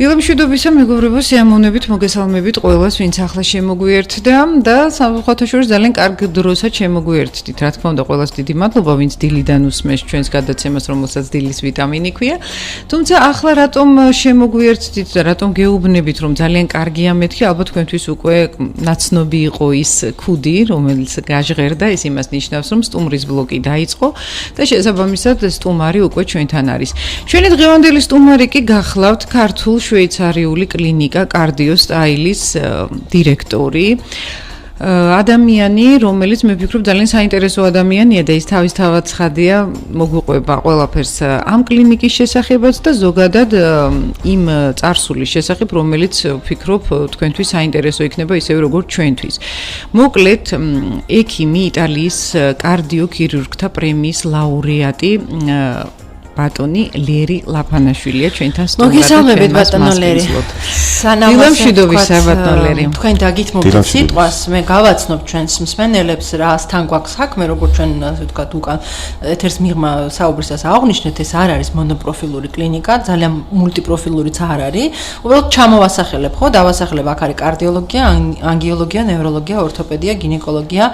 დილამშვიდობისა მეგობრებო, სიამოვნებით მოგესალმებით ყველას, ვინც ახლა შემოგვიერთდა და ხოთაშორის ძალიან კარგ დროსაც შემოგვიერთდით. Რა თქმა უნდა, ყველას დიდი მადლობა, ვინც დილიდან უსმენს ჩვენს გადაცემას, რომელსაც დილის ვიტამინი ქვია. თუმცა ახლა რატომ შემოგვიერთდით და რატომ გეუბნებით, რომ ძალიან კარგია მეთქი, ალბათ თქვენთვის უკვე ნაცნობი იყო ის ქუდი, რომელიც გაჟღერდა, ეს იმას ნიშნავს, რომ სტუმრის ბლოკი დაიწყო და შესაბამისად სტუმარი უკვე ჩვენთან არის. ჩვენი დღევანდელი სტუმარი კი გახლავთ ქართულ შვეიცარიული კლინიკა კარდიო სტაილის დირექტორი. ადამიანი, რომელიც მე ვფიქრობ ძალიან საინტერესო ადამიანია და ის თავისთავად ცხადია, მოგვიყვება ყველაფერს ამ კლინიკის შესახებაც და ზოგადად იმ წარსულის შესახებ, რომელიც ვფიქრობ თქვენთვის საინტერესო იქნება ისევე როგორც ჩვენთვის. მოკლედ, ექიმი იტალიის კარდიოქირურგთა პრემიის ლაურეატი ბატონი ლერი ლაფანაშვილია ჩვენთან სტუმრად. მოგესალმებით ბატონო ლერი. დილამშვიდობისა ბატონო ლერი. თქვენ დაგითმობთ სიტყვას, მე გავაცნობ ჩვენს მსმენელებს რასთან გვაქვს საქმე, როგორც ჩვენ ასე ვთქვათ, უკან ეთერს მიღმა საუბრისას აღნიშნეთ, ეს არ არის მონოპროფილური კლინიკა, ძალიან მულტიპროფილურიც არ არის. უბრალოდ ჩამოვასახელებ, ხო, დავასახელებ, აქ არის კარდიოლოგია, ანგიოლოგია, ნევროლოგია, ორთოპედია, გინეკოლოგია,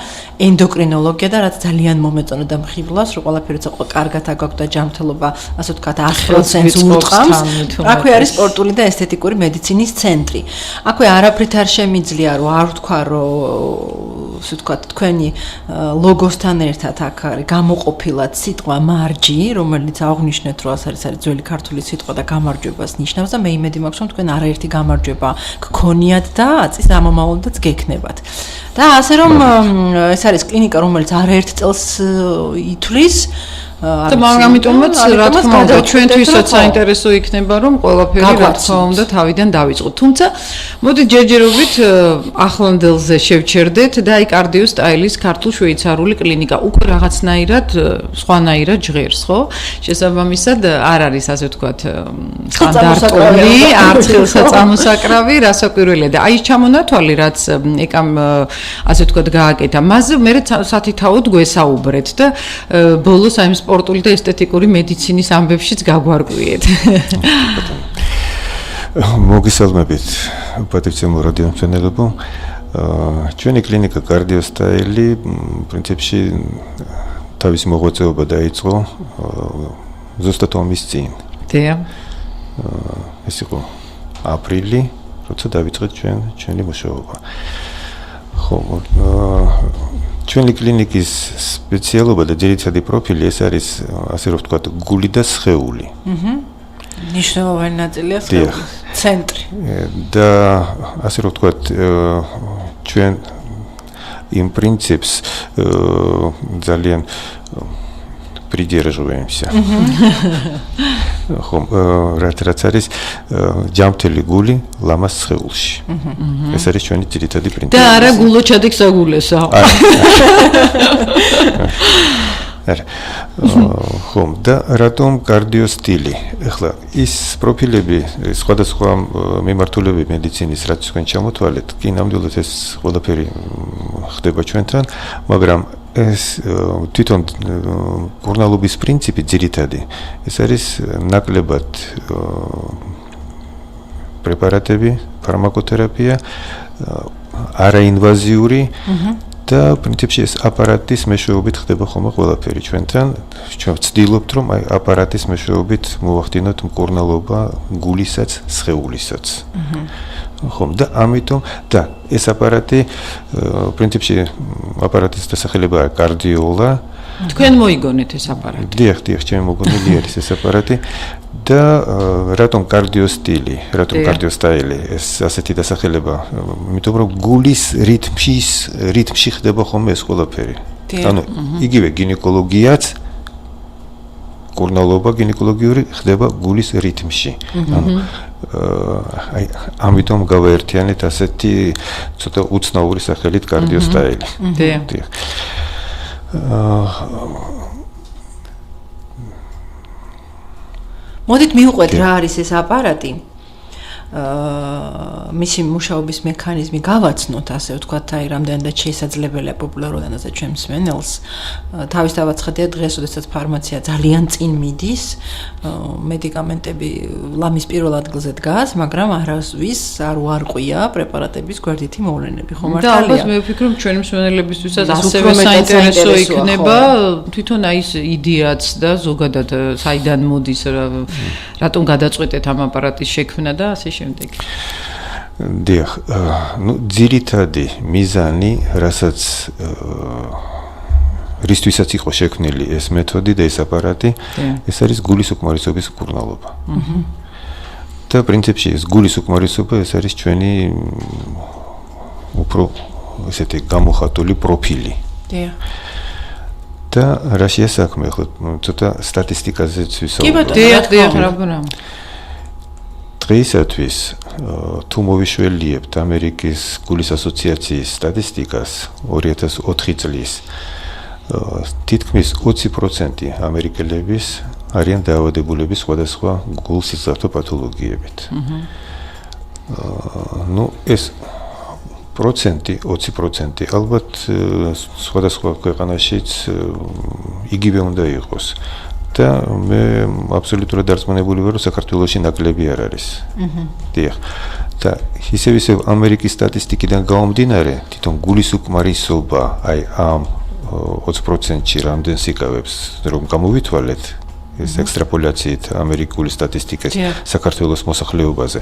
ენდოკრინოლოგია და რაც ძალიან მომეწონა და მხიბლავს, რომ ყველაფერი ცოტა კარგად აგვაქვს და ჯანმრთელობა ასე ვთქვათ 100%-ს ურტყამს. აქვე არის სპორტული და ესთეტიკური მედიცინის ცენტრი. აქვე არაფრით არ შემიძლია რომ არ ვთქვა რომ ასე ვთქვათ თქვენი ლოგოსთან ერთად აქ არის გამოყოფილად სიტყვა მარჯი, რომელიც აღნიშნეთ რომ არის ძველი ქართული სიტყვა და გამარჯვებას ნიშნავს და მე იმედი მაქვს რომ თქვენ არაერთი გამარჯვება გქონიათ და აწის ამომავლადაც გექნებათ. და ასე რომ ეს არის კლინიკა რომელიც არაერთ წელს ითვლის და ამიტომაც რა თქმა უნდა ჩვენთვისაც საინტერესო იქნება რომ ყველაფერი რა თქმა უნდა თავიდან დავიწყოთ. თუმცა მოდი ჯერჯერობით ახლანდელზე შევჩერდეთ და აი კარდიო სტაილის ქართულ შვეიცარიული კლინიკა უკვე რაღაცნაირად სხვანაირად ჟღერს, ხო? შესაბამისად არ არის ასე ვთქვათ სტანდარტული, არც ხელსაწამოსაკრავი, რასაკვირველია და აი ეს ჩამონათვალი რაც ეკამ ასე ვთქვათ გააკეთა. მასზე მე სათითაოდ გვესაუბრეთ და ბოლოს აი სპორტული და ესთეტიკური მედიცინის ამბებშიც გაგვარკვიეთ. მოგესალმებით, პატივცემულ რადიო მსმენელებო. ჩვენი კლინიკა კარდიო სტაილი პრინციპში თავისი მოღვაწეობა დაიწყო ზუსტად ომის წინ. დია. ეს იყო აპრილი, როცა დავიწყეთ ჩვენი მუშაობა. ხო, ჩვენი კლინიკის სპეციალობა და ძირითადი პროფილი ეს არის ასე რომ ვთქვათ გული და სხეული. ნიშნულოვანი ნაწილია სხეულის ცენტრი. და ასე რომ ვთქვათ ჩვენ იმ პრინციპს ძალიან придерживаемся. ხო, რაც არის ჯამთელი გული ლამას სხეულში. ეს არის ჩვენი ძირითადი პრინციპი. და არა გულო ჩადიქსაგულესა. ხო, და რატომ კარდიო სტილი? ეხლა ის პროფილები, სხვადასხვა მიმართულები მედიცინის, რაც თქვენ ჩამოთვალეთ, კი ნამდვილად ეს ყველაფერი ხდება ჩვენთან, მაგრამ ეს თვითონ კურნალობის პრინციპი ძირითადი. ეს არის ნაკლებად პრეპარატები, ფარმაკოთერაპია, არაინვაზიური და პრინციპში ეს აპარატის მეშვეობით ხდება ხოლმე ყველაფერი ჩვენთან. ჩვენ ვცდილობთ რომ აი აპარატის მეშვეობით მოვახდინოთ მკურნალობა გულისაც, სხეულისაც. ხო, და ამიტომ და ეს აპარატი პრინციპში აპარატის დასახელებაა კარდიოლა. თქვენ მოიგონეთ ეს აპარატი. დიახ, ჩემი მოგონილი არის ეს აპარატი. და რატომ კარდიო სტილი, რატომ კარდიო სტაილი, ეს ასეთი დასახელება, იმიტომ რომ გულის რიტმში ხდება ხოლმე ეს ყველაფერი. ანუ იგივე გინეკოლოგიაც კურნალობა გინეკოლოგიური ხდება გულის რიტმში. ანუ აი ამიტომ გავაერთიანეთ ასეთი ცოტა უცნაური სახელით კარდიო სტაილი. დიახ. მოდით მივყვეთ რა არის ეს აპარატი. მისი მუშაობის მექანიზმი გავაცნოთ, ასე ვთქვათ, აი რამდენადაც შესაძლებელია პოპულარულ ენაზე ჩვენ მსმენელს. თავისთავად ხედია დღეს, როდესაც ფარმაცია ძალიან წინ მიდის, მედიკამენტები ლამის პირველ ადგილზე დგას, მაგრამ არასდროს არ უარყვია პრეპარატების გვერდითი მოვლენები, ხო და ალბათ მართალია? მე ვფიქრობ ჩვენი მსმენელებისთვისაც და ასევე უფრო მეტად საინტერესო საინტერესოა, იქნება თვითონ აი ეს იდეაც და ზოგადად საიდან მოდის რატომ გადაწყვეტეთ ამ აპარატის შექმნა და ასე შემდეგ. დიახ, ну ძირითადი მიზანი, რასაც რისთვისაც იყო შექმნილი ეს მეთოდი და ეს აპარატი, ეს არის გულის უკმარისობის მკურნალობა. და პრინციპში ეს გულის უკმარისობა ეს არის ჩვენი უფრო ესეთი გამოხატული პროფილი. დიახ. და რა შეასაქმე ახლა ცოტა სტატისტიკაზეც კი ვისაუბრებ. ბატონო, დიახ, რა ბუნამ. დღეისათვის თუ მოვიშველიებთ ამერიკის გულის ასოციაციის სტატისტიკას 2004 წლის თითქმის 20% ამერიკელების არიან დაავადებულები სხვადასხვა გულ-სისხლძარღვთა პათოლოგიებით. ну ეს პროცენტი 20% ალბათ სხვადასხვა ქვეყანაშიც იგივე უნდა იყოს. და მე აბსოლუტურად დარწმუნებული ვარ, რომ საქართველოში ნაკლები არ არის. დიახ. და ისევ ამერიკის სტატისტიკიდან გამომდინარე, თვითონ გულის უკმარისობა აი ამ 20%-ში რამდენს იკავებს, რომ გამოვითვალეთ ეს ექსტრაპოლაციით ამერიკული სტატისტიკის საქართველოს მოსახლეობაზე,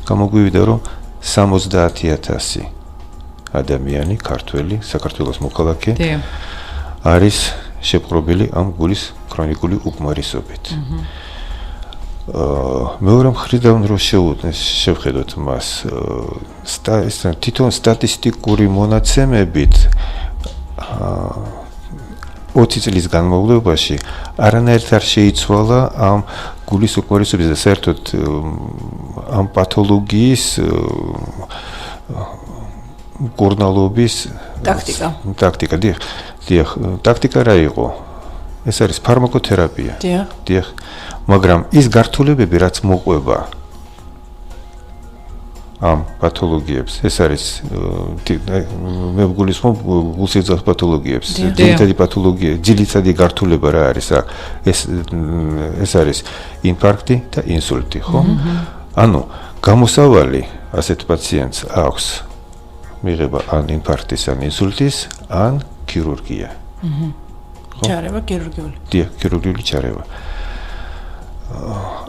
გამოგვივიდა, რომ 70,000 ადამიანი, ქართველი, საქართველოს მოქალაქე არის შეპყრობილი ამ გულის ქრონიკული უკმარისობით. მეორე მხრიდან რომ შევხედოთ მას, თვითონ სტატისტიკური მონაცემებით 20 წლის განმავლობაში არანაირად არ შეიცვალა ამ გულის უკმარისობის და საერთოდ ამ პათოლოგიის მკურნალობის ტაქტიკა. დიახ, ტაქტიკა რა იყო? ეს არის ფარმაკოთერაპია. დიახ. მაგრამ ის გართულებები, რაც მოყვება ამ პათოლოგიებს, ეს არის მე ვგულისხმობ გულ-სისხლძარღვთა პათოლოგიებს. ძირითადი პათოლოგია, ძირითადი გართულება რა არის? ეს არის ინფარქტი და ინსულტი, ხო? ანუ გამოსავალი ასეთ პაციენტს აქვს მიღება ან ინფარქტის, ან ინსულტის, ან ქირურგია. ჩარევა ქირურგიული. დიახ, ქირურგიული ჩარევა.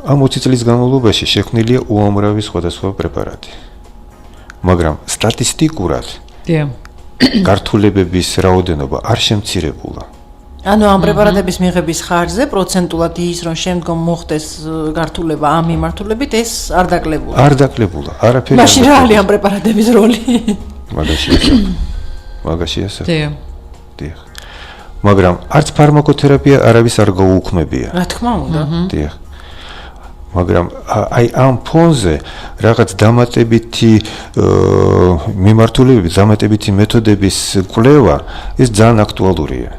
ამ 20 წლის განმავლობაში შექმნილია უამრავი სხვადასხვა პრეპარატი. მაგრამ სტატისტიკურად გართულებების რაოდენობა არ შემცირებულა. ანუ ამ პრეპარატების მიღების ხარჯზე პროცენტულად ის რომ შემდგომ მოხდეს გართულება ამ მიმართულებით ეს არ დაკლებულა. არ დაკლებულა, არაფერი. მაშინ რა არის ამ პრეპარატების როლი? მაგაში ეს. დიახ. მაგრამ არც ფარმაკოთერაპია არავის არ გაუუქმებია. რა თქმა უნდა. დიახ. მაგრამ აი ამ ფონზე რაღაც დამატებითი მიმართულებები, დამატებითი მეთოდების კვლევა ეს ძალიან აქტუალურია.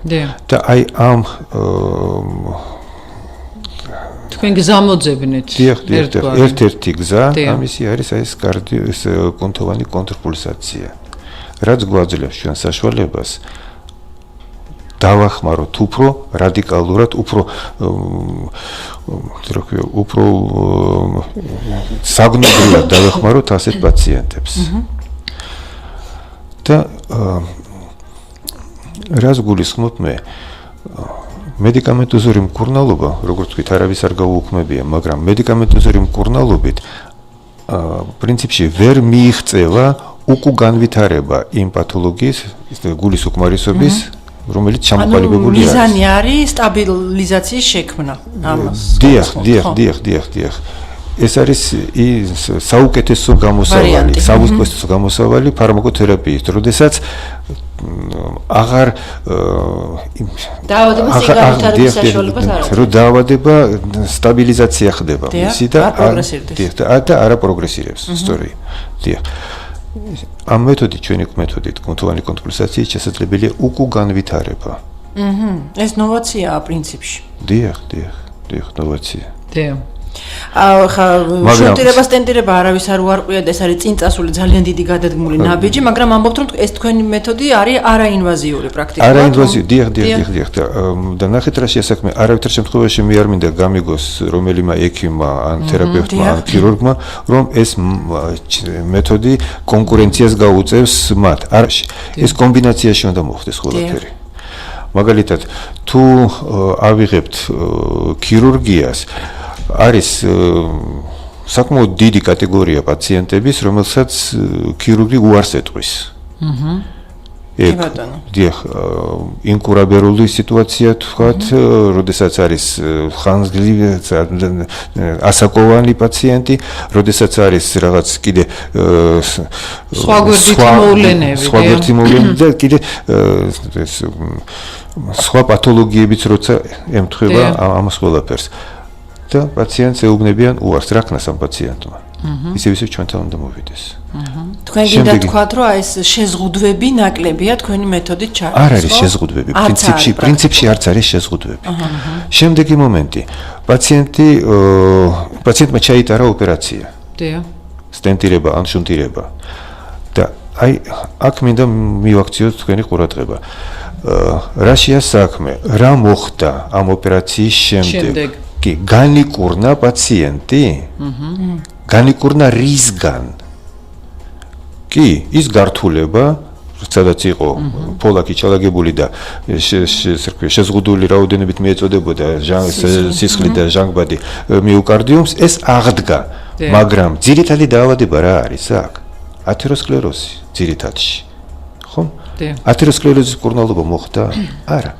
და აი ამ თქვენ გზამოძებნეთ. დიახ, ერთ-ერთი გზა ამისი არის აი ეს კონტოვანი კონტრპულსაცია. რაც გვაძლევს ჩვენ საშუალებას დავახმაროთ უფრო რადიკალურად, უფრო საგნობრივად დავახმაროთ ასეთ პაციენტებს. და რას გულისხმობ მე? მედიკამენტოზური მკურნალობა, როგორც ვთქვით, არავის არ გაუუქმებია, მაგრამ მედიკამენტოზური მკურნალობით პრინციპში ვერ მიიღწევა უკუგანვითარება იმ პათოლოგიის, გულის უკმარისობის, რომელიც ჩამოყალიბებული არის. მიზანი არის სტაბილიზაციის შექმნა ამას. დიახ. ეს არის საუკეთესო გამოსავალი ფარმაკოთერაპიის, როდესაც აღარ დაავადება სტაბილიზაცია ხდება ისი და არა პროგრესირებს, სწორია. დიახ. ამ მეთოდით, ჩვენი მეთოდით, კონტოვანი კონტრპულსაციის შესაძლებელია უკუგანვითარება. ეს ნოვაციაა პრინციპში. დიახ, ნოვაცია. ხა შუტირება სტენტირება არავის არ უარყვია და ეს არის წინ წასული ძალიან დიდი გადადგმული ნაბიჯი, მაგრამ ამბობთ რომ ეს თქვენი მეთოდი არის არაინვაზიური პრაქტიკულად. არაინვაზიური, დიახ. და ნახეთ რა შეასაქმე, არავითარ შემთხვევაში მე არ მინდა გამიგოს რომელიმე ექიმმა ან თერაპევტმა ან ქირურგმა, რომ ეს მეთოდი კონკურენციას გაუწევს მათ. არაში ეს კომბინაციაში უნდა მოხდეს ყველაფერი. მაგალითად, თუ ავიღებთ ქირურგიას, არის საკმაოდ დიდი კატეგორია პაციენტების, რომელსაც ქირურგი უარს ეტყვის. დიახ, ინკურაბერული სიტუაცია თქვათ, როდესაც არის ხანგრძლივი ასაკოვანი პაციენტი, როდესაც არის რაღაც კიდე სხვა გვერდითი მოვლენები და კიდე სხვა პათოლოგიებიც როცა ემთხვევა ამას ყველაფერს. და პაციენტს ეუბნებიან უარს რა ქნას ამ პაციენტმა. ისევ ჩვენთან უნდა მოვიდეს. თქვენ გინდა თქვათ, რომ ეს შეზღუდვები ნაკლებია თქვენი მეთოდით ჩართული. არ არის შეზღუდვები, პრინციპში არც არის შეზღუდვები. შემდეგი მომენტი. პაციენტმა ჩაიტარა ოპერაცია. დიახ. სტენტირება ან შუნტირება. და აი აქ მინდა მივაქციოთ თქვენი ყურადღება. რაშია საქმე? რა მოხდა ამ ოპერაციის შემდეგ? კი, განიკურნა პაციენტი? განიკურნა რისგან? კი, ის გართულება, სადაც იყო ფოლაკი ჩალაგებული და შეზღუდული რაოდენობით მიეწოდებოდა სისხლი და ჟანგბადი მიოკარდიუმს, ეს აღდგა. მაგრამ ძირითადი დაავადება რა არის აქ? ათეროსკლეროზი ძირითადში. ხო? ათეროსკლეროზის კურნალობა მოხდა? არა.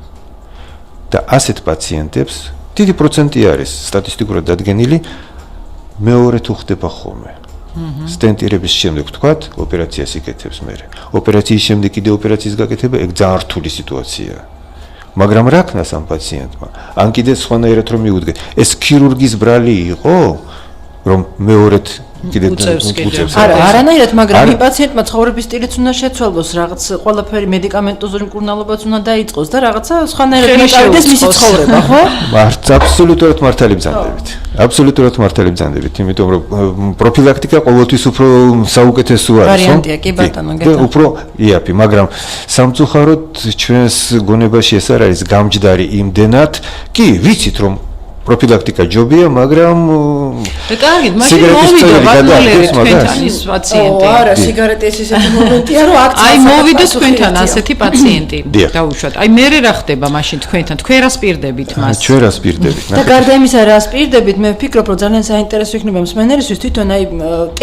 და ასეთ პაციენტებს დიდი პროცენტი არის სტატისტიკურად დადგენილი მეორე თუ ხდება ხოლმე. სტენტირების შემდეგ ვთქვათ, ოპერაციას იკეთებს მერე. ოპერაციის შემდეგ კიდე ოპერაციის გაკეთება, ეგ ძალიან რთული სიტუაციაა. მაგრამ რა ქნას ამ პაციენტმა? ან კიდე სხვანაირად რომ მიუდგე, ეს ქირურგის ბრალი იყო, რომ მეორედ კიდე უწევს. არანაირად, მაგრამ იმ პაციენტმა ცხოვრების სტილიც უნდა შეცვალოს, რაღაც ყველაფერი მედიკამენტოზური მკურნალობაც უნდა დაიწყოს და რაღაცა სხვანაირად მოკავდეს მისი ცხოვრება, ხო? აბსოლუტურად მართალი ბრძანდებით. აბსოლუტურად მართალი ბრძანდებით, იმიტომ რომ პროფილაქტიკა ყოველთვის უფრო საუკეთესო არის, ხო? ვარიანტია, კი ბატონო, გეტყვი. უფრო იაფი, მაგრამ სამწუხაროდ ჩვენს გონებაში ეს არ არის გამჯდარი იმდენად, კი, ვიცით რომ პროფილაქტიკა ჯობია, მაგრამ კარგი, მაშინ მოვიდა ბატონო თქვენთან ის პაციენტი. არა, სიგარეტის ისეთი მომენტია, რომ აქცია. აი მოვიდა თქვენთან ასეთი პაციენტი. დაუშვათ. აი მე რა ხდება მაშინ თქვენთან? თქვენ რა სპირდებით მას? ჩვენ რა სპირდებით? და გარდა იმისა, რა სპირდებით, მე ვფიქრობ, რომ ძალიან საინტერესო იქნება მსმენელისთვის თვითონ აი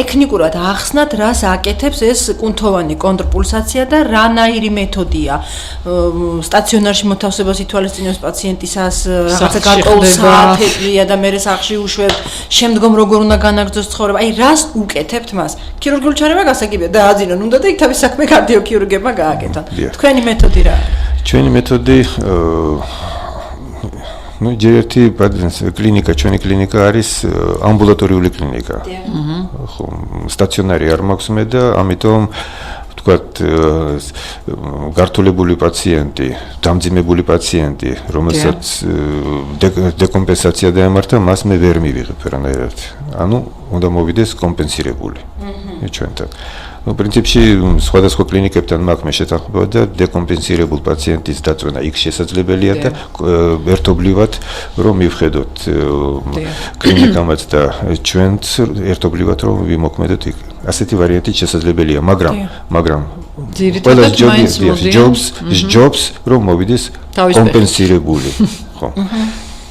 ტექნიკურად ახსნათ, რას აკეთებს ეს კუნთოვანი კონტრპულსაცია და რანაირი მეთოდია. სტაციონარში მოთავსებას ითვალისწინებს პაციენტისას, რაღაცა გარკვეულ საათებია და მერე სახლში უშვებთ, შემდგომ როგორ უნდა განაგრძოს ცხოვრება. აი რას უკეთებთ მას? ქირურგიული ჩარევა გასაგებია და აძინონ უნდა და იქ თავის საქმე კარდიოქირურგებმა გააკეთონ. თქვენი მეთოდი რა არის? ჩვენი მეთოდი ჯერერთი კლინიკა, ჩვენი კლინიკა არის ამბულატორიული კლინიკა. ხო, სტაციონარი არ მაქვს მე და ამიტომ ვთქვათ, გართულებული პაციენტი, დამძიმებული პაციენტი, რომელსაც დეკომპენსაცია დაემართა, მას მე ვერ მივიღებ რანაირად. ანუ უნდა მოვიდეს კომპენსირებული ჩვენთან. პრინციპში სხვადასხვა კლინიკებთან მაქვს მე შეთანხმება და დეკომპენსირებულ პაციენტის დაწვენა იქ შესაძლებელია და ერთობლივად რომ მივხედოთ კლინიკამაც და ჩვენც ერთობლივად რომ ვიმოქმედოთ იქ. ასეთი ვარიანტი შესაძლებელია, მაგრამ ძირითადად ჯობს რომ მოვიდეს კომპენსირებული. ხო.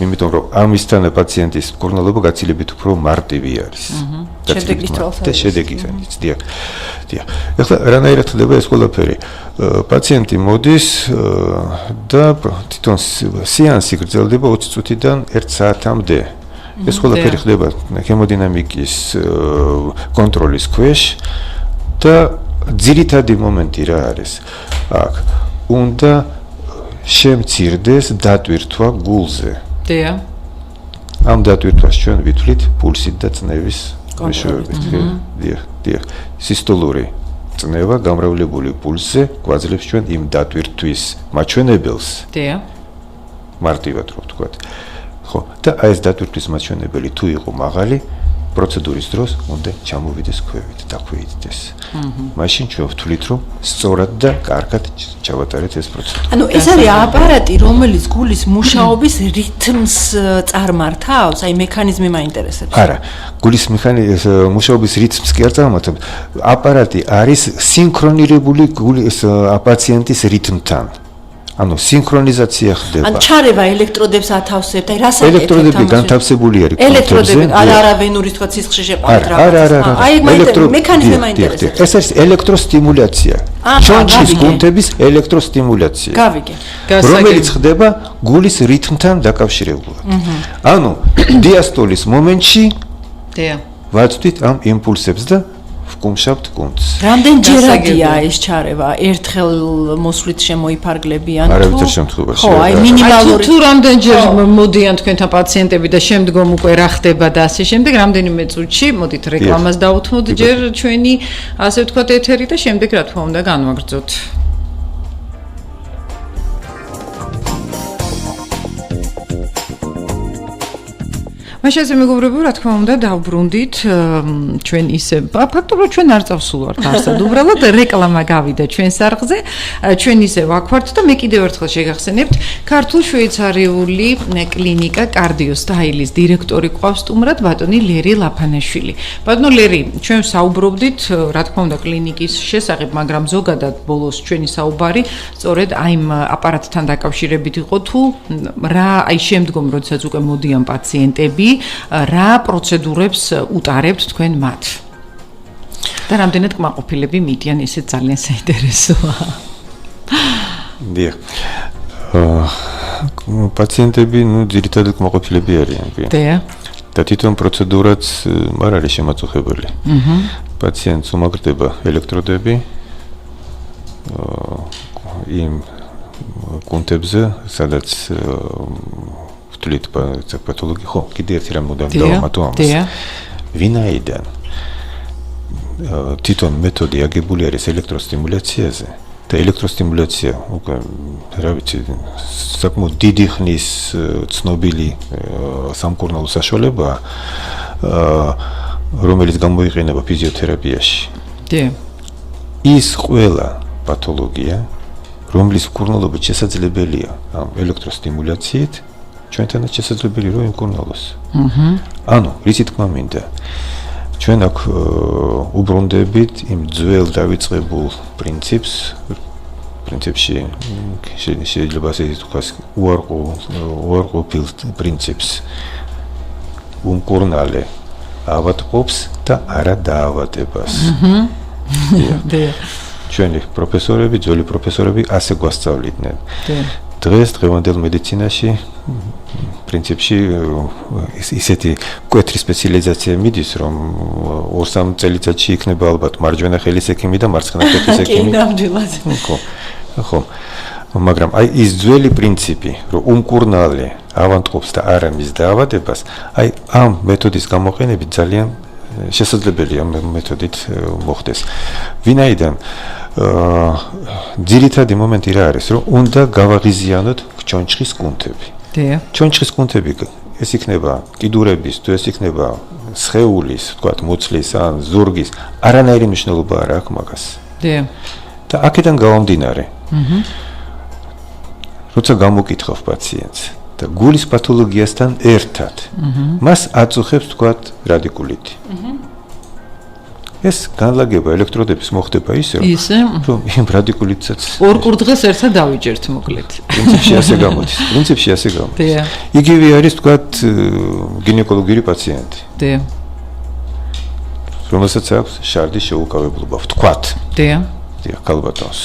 იმიტომ რომ ამისთან პაციენტის მკურნალობა გაცილებით უფრო მარტივი არის. შედეგი დიახ. ეხლა რანაირად ხდება ეს ყველაფერი? პაციენტი მოდის და თვითონ სეანსი გრძელდება 20 წუთიდან 1 საათამდე. ეს ყველაფერი ხდება ჰემოდინამიკის კონტროლის ქვეშ და ძირითადი მომენტი რა არის? აქ უნდა შემცირდეს დატვირთვა გულზე. დიახ. ამ დატვირთვას ჩვენ ვითვლით პულსით და წნევის მეშვეობით. დიახ. სისტოლური წნევა გამრავლებული პულსზე გვაძლევს ჩვენ იმ დატვირთვის მაჩვენებელს. დიახ. მარტივად რო ვთქვათ. ხო და აი ეს დატვირთვის მაჩვენებელი თუ იყო მაღალი პროცედურის დროს უნდა ჩამოვიდეს ქვევით დაქვეითდეს. მაშინ ჩვენ ვთვლით რომ სწორად და კარგად ჩავატარეთ ეს პროცედურა. ანუ ეს არის აპარატი, რომელიც გულის მუშაობის რითმს წარმართავს, აი მექანიზმი მაინტერესებს. არა, გულის მუშაობის რითმს კი არ წარმართავს. აპარატი არის სინქრონირებული გულის პაციენტის რითმთან. ანუ სინქრონიზაცია ხდება. ან ჩარევა ელექტროდებს ათავსებთ, აი რას აკეთებთ? ელექტროდები განთავსებული არის კონტებზე. ელექტროდები არა ვენურის თქვა სისხლში შეყვანით რა. აი მექანიზმი მაინტერესებს. ეს არის ელექტროსტიმულაცია. ჩონჩხის კუნთების ელექტროსტიმულაცია. გავიგე. რომელიც ხდება გულის რითმთან დაკავშირებულად. ანუ დიასტოლის მომენტში ვაცვით ამ იმპულსებს და ვკუმშავთ კუნთს. რამდენჯერადია ეს ჩარევა? ერთხელ მოსვლით შემოიფარგლებიან თუ? არავითარ შემთხვევაში. ხო, აი მინიმალური თუ რამდენჯერ მოდიან თქვენთან პაციენტები და შემდგომ უკვე რა ხდება და ასე შემდეგ, რამდენიმე წუთში მოდით რეკლამას დავუთმოთ ჯერ ჩვენი ასე ვთქვათ ეთერი და შემდეგ რა თქმა უნდა განვაგრძოთ. მაშინ მეგობრებო, რა თქმა უნდა, დავბრუნდით ჩვენ ისე ფაქტობრივად ჩვენ არ წავსულვართ არსად. უბრალოდ რეკლამა გავიდა ჩვენ სარღზე. ჩვენ ისე ვაქვართ და მე კიდევ ერთხელ შეგახსენებთ, ქართულ-შვეიცარიული კლინიკა კარდიოსტაილის დირექტორი ყავს სტუმრად ბატონი ლერი ლაფანაშვილი. ბატონო ლერი, ჩვენ საუბრობდით, რა თქმა უნდა, კლინიკის შესახებ, მაგრამ ზოგადად ბოლოს ჩვენი საუბარი სწორედ აი ამ აპარატთან დაკავშირებით იყო თუ რა აი შემდგომ როდესაც უკვე მოდიან პაციენტები რა პროცედურებს უტარებთ თქვენ მათ? და რამდენად კმაყოფილები მიდიან, ესეც ძალიან საინტერესოა. დიახ. პაციენტები, ძირითადად კმაყოფილები არიან, კი. დიახ. და თვითონ პროცედურაც არ არის შემაწუხებელი. პაციენტს უმაგრდება ელექტროდები იმ კუნთებზე, სადაც პათოლოგი ხო კიდე ერთი რამ უნდა დავამატო ამას. ვინაიდან თვითონ მეთოდი აგებული არის ელექტროსტიმულაციაზე და ელექტროსტიმულაცია უკვე რა ვიცი საკმაოდ დიდი ხნის ცნობილი სამკურნალო საშუალებაა რომელიც გამოიყენება ფიზიოთერაპიაში. ის ყველა პათოლოგია რომლის მკურნალობა შესაძლებელია ამ ელექტროსტიმულაციით ჩვენთანაც შესაძლებელი რომ იმკურნალოს. ანუ რითი თქმა მინდა ჩვენ აქ უბრუნდებით იმ ძველ დავიწყებულ პრინციპში შეიძლება ასე ვთქვას უარყოფილ პრინციპს უმკურნალე ავადყოფს და არა დაავადებას. ჩვენი პროფესორები, ძველი პროფესორები ასე გვასწავლიდნენ. დღეს დღევანდელ მედიცინაში პრინციპში ისეთი მკვეთრი სპეციალიზაცია მიდის, რომ 2-3 წელიწადში იქნება ალბათ მარჯვენა ხელის ექიმი და მარცხენა ხელის ექიმი. ხო. მაგრამ აი ის ძველი პრინციპი, რომ უმკურნალე ავადყოფს და არა მის დაავადებას, აი ამ მეთოდის გამოყენებით ძალიან შესაძლებელია ამ მეთოდით მოხდეს. ვინაიდან ძირითადი მომენტი რა არის, რომ უნდა გავაღიზიანოთ ჩონჩხის კუნთები. ჩონჩხის კუნთები ეს იქნება კიდურების, თუ ეს იქნება სხეულის, თქვათ, მუცლის ან ზურგის, არანაირი მნიშვნელობა არ აქვს მაგას. და აქედან გამომდინარე. როცა გამოკითხავ პაციენტს და გულის პათოლოგიასთან ერთად, მას აწუხებს, თქვათ, რადიკულიტი. ეს განლაგება ელექტროდების მოხდება ისე, რომ იმ რადიკულიტსაც ორ კურდღეს ერთად დავიჯერთ მოკლედ. პრინციპში ასე გამოდის. იგივე არის, თქვათ, გინეკოლოგიური პაციენტი. რომელსაც აქვს შარდის შეუკავებლობა, ვთქვათ. ქალბატონს.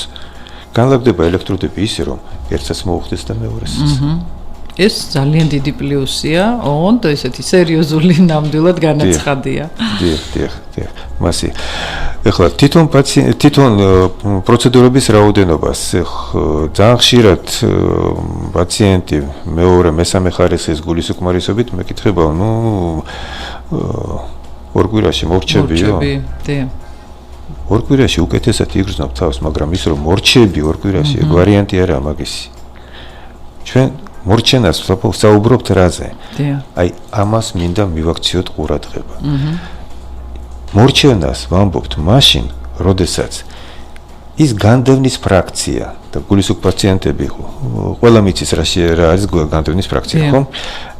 განლაგდება ელექტროდები ისე, რომ ერთსაც მოუხდეს და მეორესაც. ეს ძალიან დიდი პლუსია, და ესეთი სერიოზული ნამდვილად განაცხადია. დიახ. მასი. ეხლა თვითონ პროცედურების რაოდენობას ძალიან ხშირად პაციენტი მეორე, მესამე ხარისხის გულის უკმარისობით მეკითხება, ორ კვირაში მორჩებიო. ორ კვირაში უკეთესად იგრძნობ თავს, მაგრამ ის რომ მორჩები ორ კვირაში, ვარიანტი არაა მაგისი. ჩვენ მორჩენას საუბრობთ რაზე? დიახ. აი ამას მინდა მივაქციოთ ყურადღება. მორჩენას ვამბობთ მაშინ, როდესაც ის განდევნის ფრაქცია და გულისხმობ პაციენტები ყველა მიცის რა არის განდევნის ფრაქცია, ხო?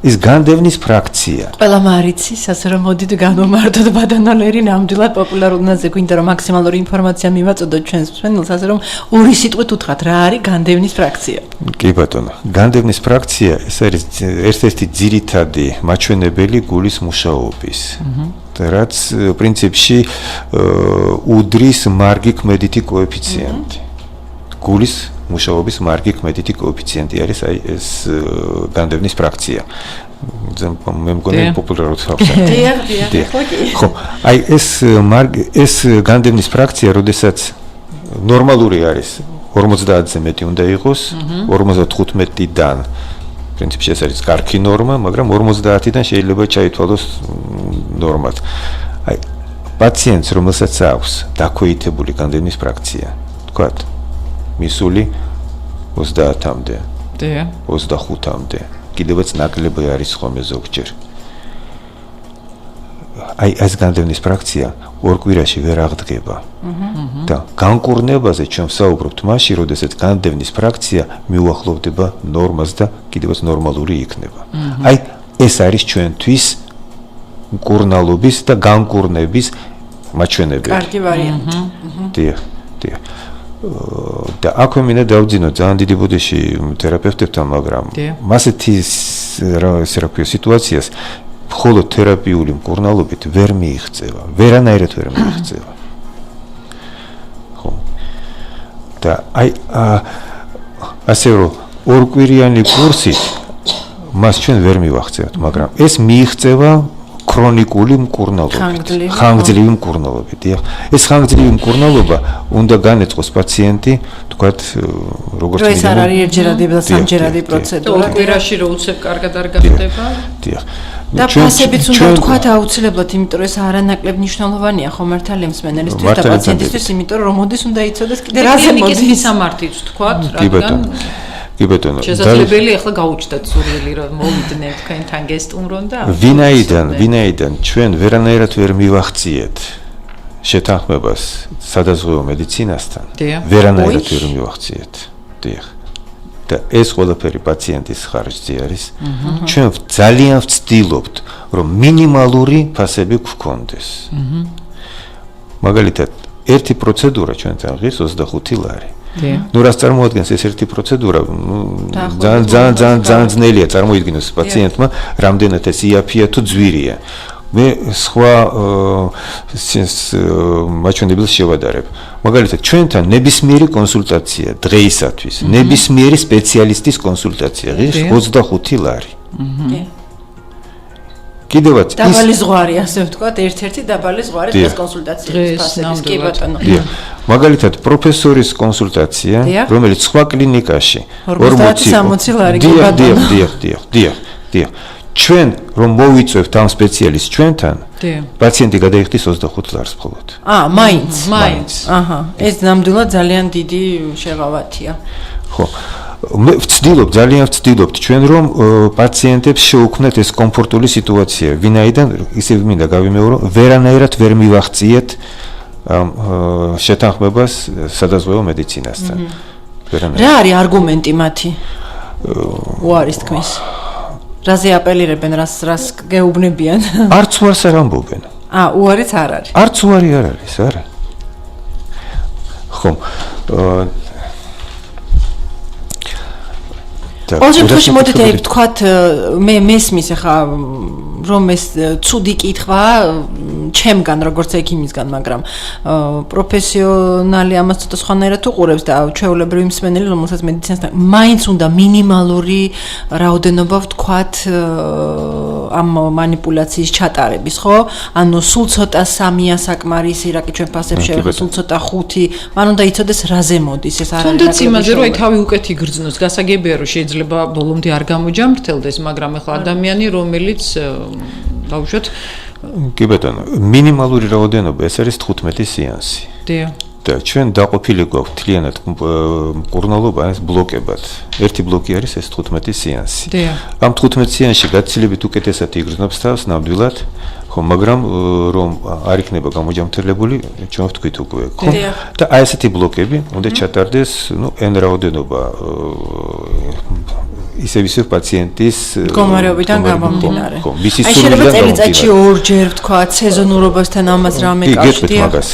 ის განდევნის ფრაქცია. ყველა მარიცის, ასე რომ მოდით განვმარტოთ ბადანოლერი ნამდვილად პოპულარულნაზე გვინდა რომ მაქსიმალური ინფორმაცია მივაწოდოთ ჩვენს მსმენელს, ასე რომ ორი სიტყვით უთხრათ რა არის განდევნის ფრაქცია. კი ბატონო, განდევნის ფრაქცია ეს არის ერთ-ერთი ძირითადი მაჩვენებელი გულის მუშაობის. რაც პრინციპში უდრის მარგი ქმედითი კოეფიციენტი. გულის მუშაობის მარგი ქმედითი კოეფიციენტი არის აი ეს განდევნის ფრაქცია. მე მგონი პოპულარულად ხავს. დიახ. ხო, აი ეს განდევნის ფრაქცია, როდესაც ნორმალური არის 50-ზე მეტი უნდა იყოს, 55-დან პრინციპში ეს არის კარგი ნორმა, მაგრამ 50-დან შეიძლება ჩაითვალოს ნორმად. აი პაციენტს, რომელსაც აქვს დაქვეითებული განდევნის ფრაქცია, თქვათ, მისული 30-მდე, 25-მდე, კიდევაც ნაკლები არის ხოლმე ზოგჯერ. აი ეს განდევნის ფრაქცია ორ კვირაში ვერ აღდგება. და განკურნებაზე ჩვენ ვსაუბრობთ მაშინ, როდესაც განდევნის ფრაქცია მიუახლოვდება ნორმას და კიდევაც ნორმალური იქნება. აი ეს არის ჩვენთვის მკურნალობის და განკურნების მაჩვენებელი. კარგი ვარიანტი. დიახ. და აქვე მინდა დავძინო ძალიან დიდი ბუდეში თერაპევტებთან, მაგრამ მასეთი სიტუაციას მხოლოდ თერაპიული მკურნალობით ვერ მიიღწევა, ვერანაირად ვერ მიიღწევა. ხო. და აი ასე რომ ორკვირიანი კურსით მას ჩვენ ვერ მივახცევთ, მაგრამ ეს მიიღწევა ქრონიკული მკურნალობით, ხანგრძლივი მკურნალობით. ეს ხანგრძლივი მკურნალობა უნდა განეწყოს პაციენტი, თქვათ, როგორც ეს არ არის ერთჯერადი და სამჯერადი პროცედურა. ორ კვირაში რო უცებ კარგად არ გახდება. დიახ. და ფასებიც უნდა თქვათ აუცილებლად, იმიტომ რომ ეს არანაკლებ მნიშვნელოვანია ხო მართალია მსმენელისთვის და პაციენტისთვის, იმიტომ რომ მოდის უნდა იცოდეს კიდე რაზე მოდის მისამართიც თქვათ, რადგან კი ბატონო. შესაძლებელი ახლა გაუჩნდათ სურვილი რომ მოვიდნენ თქვენთან გესტუმრონ და ვინაიდან ჩვენ ვერანაირად ვერ მივახციეთ შეთანხმებას სადაზღვევო მედიცინასთან, ვერანაირად ვერ მივახციეთ. დიახ. და ეს ყველაფერი პაციენტის ხარჯზე არის. ჩვენ ძალიან ვცდილობთ, რომ მინიმალური ფასები გვქონდეს. მაგალითად, ერთი პროცედურა ჩვენთან ღირს 25 ლარი. ნუ რას წარმოადგენს ეს ერთი პროცედურა? ძალიან ძნელია წარმოიდგინოს პაციენტმა, რამდენად ეს იაფია თუ ძვირია. მე სხვა მაჩვენებელს შევადარებ. მაგალითად, ჩვენთან ნებისმიერი კონსულტაცია დღეისათვის, ნებისმიერი სპეციალისტის კონსულტაცია ღირს 25 ლარი. კიდევაც ის დაბალი ზღვარი, ასე ვთქვათ, ერთ-ერთი დაბალი ზღვარი ეს კონსულტაციის ფასების. კი ბატონო. მაგალითად, პროფესორის კონსულტაცია, რომელიც სხვა კლინიკაში 40-60 ლარი კი ბატონო. დიახ. ჩვენ რომ მოვიწევთ ამ სპეციალისტს ჩვენთან, პაციენტი გადაიხდის 25 ლარს მხოლოდ. მაინც. ეს ნამდვილად ძალიან დიდი შეღავათია. ხო. მე ძალიან ვცდილობთ ჩვენ რომ პაციენტებს შევუქმნათ ეს კომფორტული სიტუაცია, ვინაიდან ისე მინდა გავიმეორო, ვერანაირად ვერ მივახციეთ შეთანხმებას სადაზღვევო მედიცინასთან. რა არის არგუმენტი მათი? უარის თქმის. რაზე აპელირებენ, რას გეუბნებიან? არც უარს არ ამბობენ. უარიც არ არის. არც უარი არ არის, არა. ხომ. ყოველ შემთხვევაში მოდით ვთქვათ, მე მესმის ახლა რომ ეს ცუდი კითხვა ჩემგან, როგორც ექიმისგან, მაგრამ პროფესიონალი ამას ცოტა სხვანაირად უყურებს და ჩვეულებრივი მსმენელი, რომელსაც მედიცინასთან მაინც უნდა მინიმალური რაოდენობა ვთქვათ ამ манипуляციის ჩატარების, ხო? ანუ სულ ცოტა 3-ია საკმარისი, რაკი ჩვენ ფასებს შევეხო, სულ ცოტა 5, მან უნდა იცოდეს რაზე მოდის ეს არ არის. თუნდაც იმაზე რომ აი თავი უკეთ იგრძნოს, გასაგებია რომ შეიძლება ბოლომდე არ გამოჯამრთელდეს, მაგრამ ახლა ადამიანი რომელიც ბავშვად კი ბატონო, მინიმალური რაოდენობა ეს არის 15 სეანსი. დიახ. და ჩვენ დაყოფილი გვაქვს თლიანად მკურნალობა ეს ბლოკებად. ერთი ბლოკი არის ეს 15 სეანსი. ამ 15 სეანსში გაცილებით უკეთესად იგრძნობს თავს ნამდვილად, ხო, მაგრამ რომ არ იქნება გამოჯამთრებული, ჩვენ ვთქვით უკვე, ხო? და აი ესეთი ბლოკები უნდა ჩატარდეს, n რაოდენობა ისევ პაციენტის მდგომარეობიდან გამომდინარე. ხო, მისი აი შეიძლება წელიწადში ორჯერ ვთქვა, სეზონურობასთან ამას რამე კავშირია. მაგას